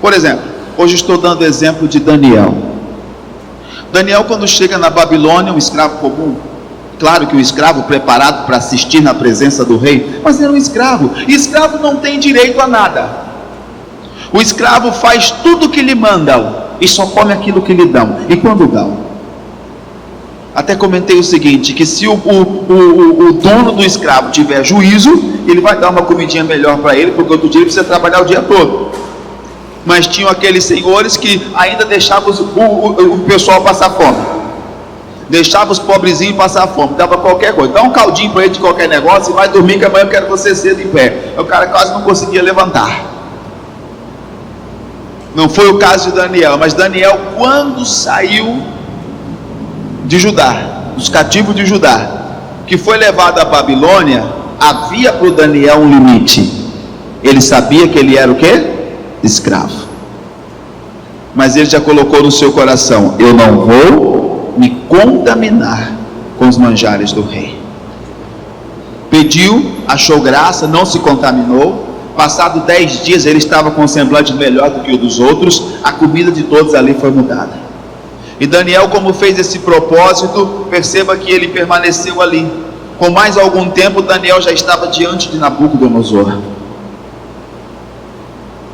Por exemplo, hoje estou dando exemplo de Daniel. Daniel, quando chega na Babilônia, um escravo comum, claro que um escravo preparado para assistir na presença do rei, mas era um escravo, e escravo não tem direito a nada. O escravo faz tudo o que lhe mandam, e só come aquilo que lhe dão, e quando dão. Até comentei o seguinte, que se o dono do escravo tiver juízo, ele vai dar uma comidinha melhor para ele, porque outro dia ele precisa trabalhar o dia todo. Mas tinham aqueles senhores que ainda deixavam o pessoal passar fome, deixava os pobrezinhos passar fome, dava qualquer coisa, dá um caldinho para ele de qualquer negócio e vai dormir que amanhã eu quero você cedo em pé. O cara quase não conseguia levantar. Não foi o caso de Daniel, mas Daniel, quando saiu de Judá, dos cativos de Judá, que foi levado à Babilônia, havia para o Daniel um limite. Ele sabia que ele era o quê? Escravo. Mas ele já colocou no seu coração: eu não vou me contaminar com os manjares do rei. Pediu, achou graça, não se contaminou. Passado 10 dias ele estava com um semblante melhor do que o dos outros. A comida de todos ali foi mudada. E Daniel, como fez esse propósito, perceba que ele permaneceu ali. Com mais algum tempo, Daniel já estava diante de Nabucodonosor.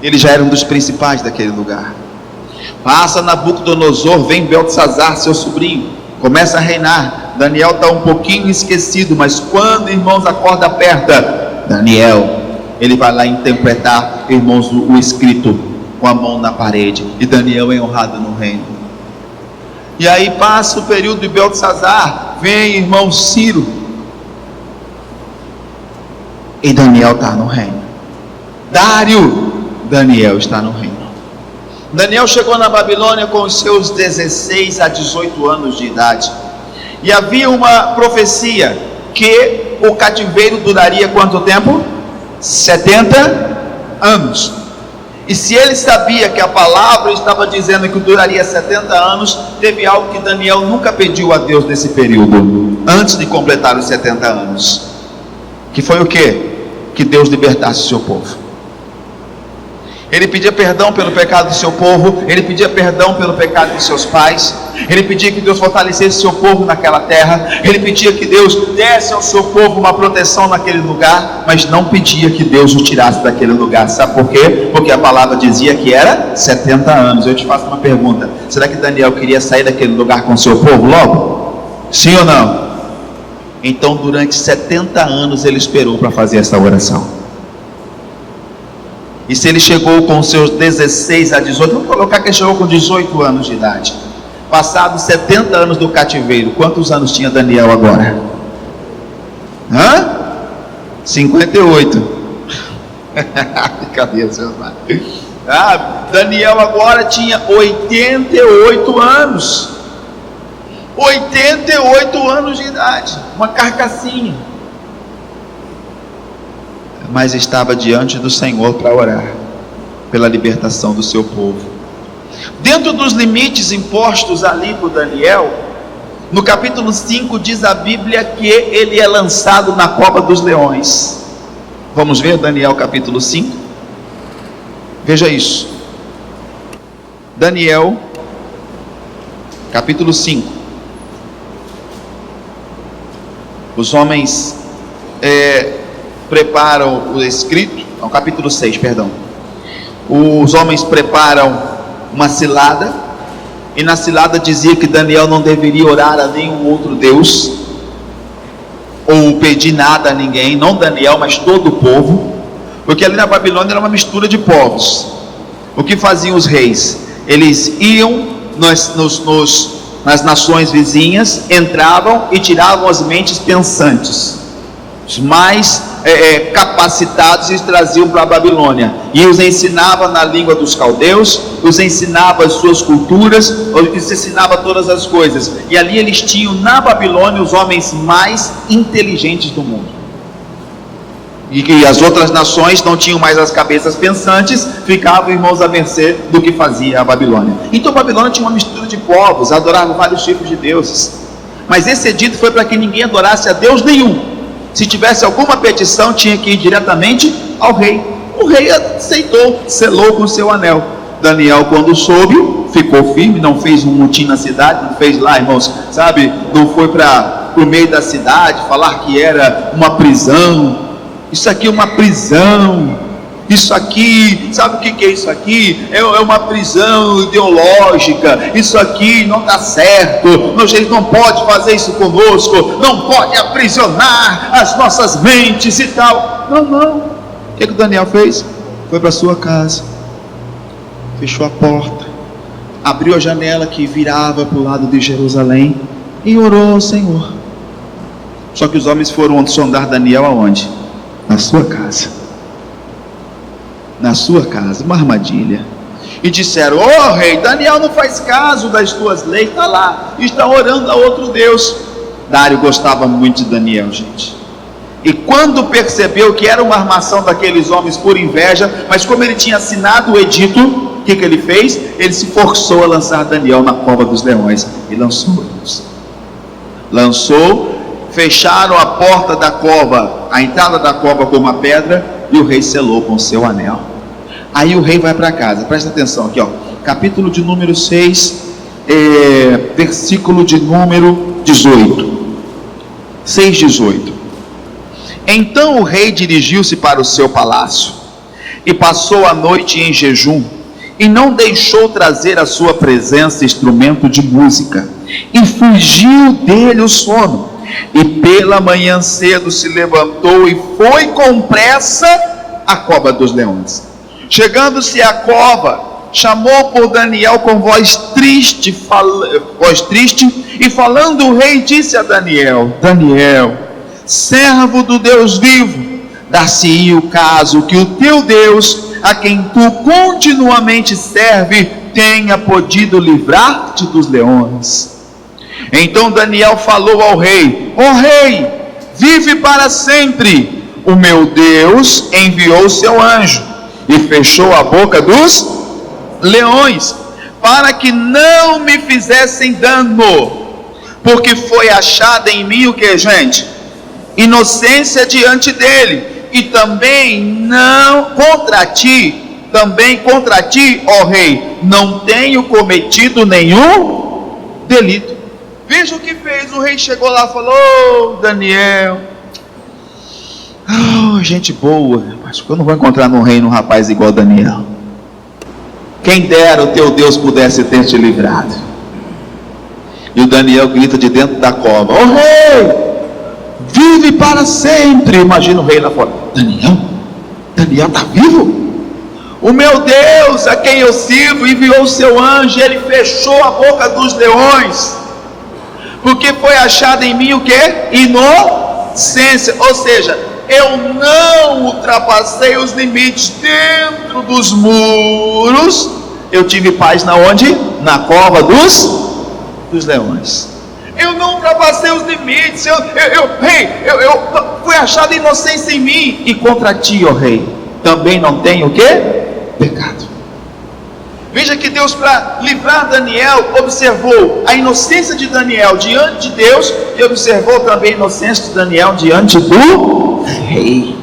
Ele já era um dos principais daquele lugar. Passa Nabucodonosor, vem Beltesazar, seu sobrinho, começa a reinar. Daniel está um pouquinho esquecido, mas quando, irmãos, a corda aperta, Daniel, ele vai lá interpretar, irmãos, o escrito com a mão na parede, e Daniel é honrado no reino. E aí passa o período de Beltesazar, vem irmão Ciro, e Daniel está no reino. Dário, Daniel está no reino. Daniel chegou na Babilônia com os seus 16 a 18 anos de idade, e havia uma profecia que o cativeiro duraria quanto tempo? 70 anos. E se ele sabia que a palavra estava dizendo que duraria 70 anos, teve algo que Daniel nunca pediu a Deus nesse período, antes de completar os 70 anos, que foi o quê? Que Deus libertasse o seu povo. Ele pedia perdão pelo pecado do seu povo, ele pedia perdão pelo pecado de seus pais, ele pedia que Deus fortalecesse seu povo naquela terra, ele pedia que Deus desse ao seu povo uma proteção naquele lugar, mas não pedia que Deus o tirasse daquele lugar. Sabe por quê? Porque a palavra dizia que era 70 anos. Eu te faço uma pergunta: será que Daniel queria sair daquele lugar com seu povo logo? Sim ou não? Então durante 70 anos ele esperou para fazer essa oração. E se ele chegou com seus 16 a 18, vamos colocar que ele chegou com 18 anos de idade, passados 70 anos do cativeiro, quantos anos tinha Daniel agora? 58. Cadê seus pais? Daniel agora tinha 88 anos. 88 anos de idade, uma carcassinha. Mas estava diante do Senhor para orar pela libertação do seu povo. Dentro dos limites impostos ali por Daniel, no capítulo 5 diz a Bíblia que ele é lançado na cova dos leões. Vamos ver Daniel capítulo 5? Veja isso. Daniel capítulo 5. Os homens preparam o escrito, não, capítulo 6, perdão. Os homens preparam uma cilada, e na cilada dizia que Daniel não deveria orar a nenhum outro Deus, ou pedir nada a ninguém, não Daniel, mas todo o povo, porque ali na Babilônia era uma mistura de povos. O que faziam os reis? Eles iam nas nações vizinhas, entravam e tiravam as mentes pensantes, os mais capacitados, e traziam para a Babilônia, e os ensinava na língua dos caldeus, os ensinava as suas culturas, os ensinava todas as coisas, e ali eles tinham na Babilônia os homens mais inteligentes do mundo, e que as outras nações não tinham mais as cabeças pensantes, ficavam, irmãos, à mercê do que fazia a Babilônia. Então a Babilônia tinha uma mistura de povos, adoravam vários tipos de deuses, mas esse edito foi para que ninguém adorasse a Deus nenhum. Se tivesse alguma petição, tinha que ir diretamente ao rei. O rei aceitou, selou com seu anel. Daniel, quando soube, ficou firme, não fez um motim na cidade, não fez lá, irmãos, sabe, não foi para o meio da cidade falar que era uma prisão. Isso aqui é uma prisão. Isso aqui, sabe o que é isso aqui? É uma prisão ideológica. Isso aqui não está certo. A gente não pode fazer isso conosco. Não pode aprisionar as nossas mentes e tal. Não. O que o Daniel fez? Foi para sua casa, fechou a porta, abriu a janela que virava para o lado de Jerusalém e orou ao Senhor. Só que os homens foram sondar Daniel aonde? Na sua casa. Na sua casa, uma armadilha. E disseram: ó rei, Daniel não faz caso das tuas leis, está lá, está orando a outro Deus. Dário gostava muito de Daniel, gente. E quando percebeu que era uma armação daqueles homens por inveja, mas como ele tinha assinado o edito, o que ele fez? Ele se forçou a lançar Daniel na cova dos leões. E lançou, fecharam a porta da cova, a entrada da cova com uma pedra, e o rei selou com seu anel. Aí o rei vai para casa. Presta atenção aqui, ó, capítulo de número 6, versículo de número 18. 6:18. Então o rei dirigiu-se para o seu palácio e passou a noite em jejum, e não deixou trazer à sua presença instrumento de música, e fugiu dele o sono. E pela manhã cedo se levantou e foi com pressa à cova dos leões. Chegando-se à cova, chamou por Daniel com voz triste, e falando o rei disse a Daniel: Daniel, servo do Deus vivo, dar-se-ia o caso que o teu Deus, a quem tu continuamente serve, tenha podido livrar-te dos leões. Então Daniel falou ao rei: ó rei, vive para sempre. O meu Deus enviou seu anjo e fechou a boca dos leões, para que não me fizessem dano, porque foi achada em mim o que, gente? Inocência diante dele, e também contra ti, ó rei, não tenho cometido nenhum delito. Veja o que fez. O rei chegou lá e falou: oh, Daniel, gente boa, mas eu não vou encontrar no reino um rapaz igual Daniel. Quem dera o teu Deus pudesse ter te livrado. E o Daniel grita de dentro da cova: ó rei, vive para sempre. Imagina o rei lá fora: Daniel está vivo? O meu Deus, a quem eu sirvo, enviou o seu anjo, e ele fechou a boca dos leões, porque foi achado em mim o que? Inocência. Ou seja, eu não ultrapassei os limites dentro dos muros. Eu tive paz na onde? Na cova dos leões. Eu não ultrapassei os limites. Rei, foi achada inocência em mim, e contra ti, ó rei, também não tenho o que? Pecado. Veja que Deus, para livrar Daniel, observou a inocência de Daniel diante de Deus, e observou também a inocência de Daniel diante do rei.